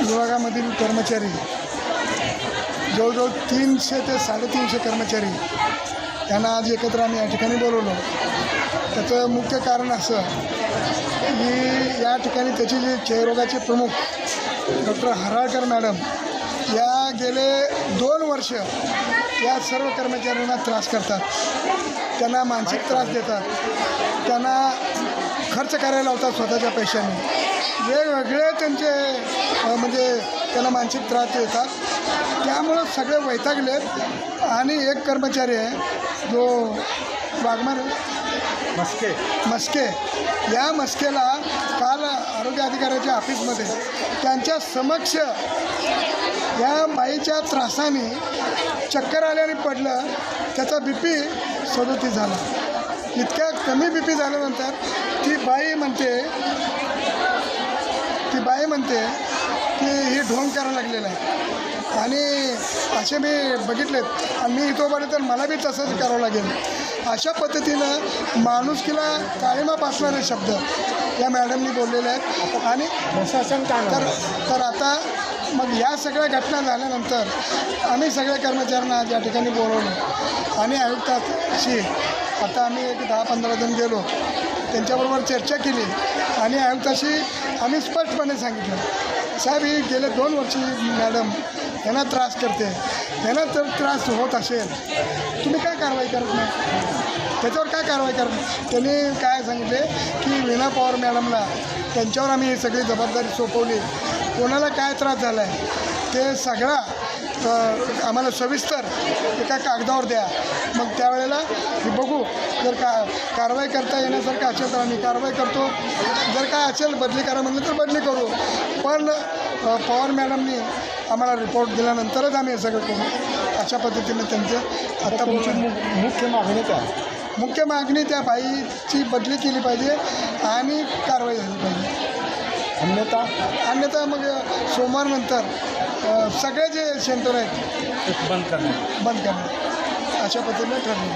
विभागामधील कर्मचारी जवळजवळ 300 ते 350 कर्मचारी यांना आज एकत्र आम्ही या ठिकाणी बोलवलं. त्याचं मुख्य कारण असं की या ठिकाणी त्याची जे क्षयरोगाचे प्रमुख डॉक्टर हराळकर मॅडम या गेले 2 वर्ष या सर्व कर्मचाऱ्यांना त्रास करतात, त्यांना मानसिक त्रास देतात, त्यांना खर्च करायला लावतात स्वतःच्या पैशाने, वेगवेगळे त्यांचे म्हणजे त्यांना मानसिक त्रास देतात. त्यामुळं सगळे वैतागलेत. आणि एक कर्मचारी आहे जो वाघमारे मस्के या मस्केला काल आरोग्य अधिकाऱ्याच्या ऑफिसमध्ये त्यांच्या समक्ष या बाईच्या त्रासाने चक्कर आल्याने पडलं. त्याचा BP 37 झाला. इतक्या कमी BP झाल्यानंतर ती बाई म्हणते की ही ढोंग करायला लागलेलं आहे. आणि असे मी बघितलेत आणि मी इथं बघितलं तर मला बी तसंच करावं लागेल. अशा पद्धतीनं माणुसकीला काळिमा पासणारे शब्द या मॅडमनी बोललेले आहेत. आणि प्रशासन काय तर आता मग या सगळ्या घटना झाल्यानंतर आम्ही सगळ्या कर्मचाऱ्यांना आज या ठिकाणी बोलवलं आणि आयुक्ताशी आता आम्ही एक 10-15 जण गेलो, त्यांच्याबरोबर चर्चा केली आणि आयुक्ताशी आम्ही स्पष्टपणे सांगितलं, साहेब ही गेले 2 वर्षी मॅडम यांना त्रास करते, यांना जर त्रास होत असेल तुम्ही काय कारवाई करत नाही, त्याच्यावर काय कारवाई करत. त्यांनी काय सांगितले की वीणा पवार मॅडमला त्यांच्यावर आम्ही ही सगळी जबाबदारी सोपवली. कोणाला काय त्रास झाला आहे ते सगळा आम्हाला सविस्तर एका कागदावर द्या, मग त्यावेळेला बघू. जर कारवाई करता येण्यासारखं असेल तर आम्ही कारवाई करतो, जर काय असेल बदली करा म्हटलं तर बदली करू. पण पवार मॅडमनी आम्हाला रिपोर्ट दिल्यानंतरच आम्ही हे सगळं करू. अशा पद्धतीने त्यांचं आता मुख्य मागणी काय? मुख्य मागणी त्या बाईची बदली केली पाहिजे आणि कारवाई झाली पाहिजे. अन्यथा मग सोमवारनंतर सगळे जे सेंटर आहेत बंद करणार अशा पद्धतीने ठरले.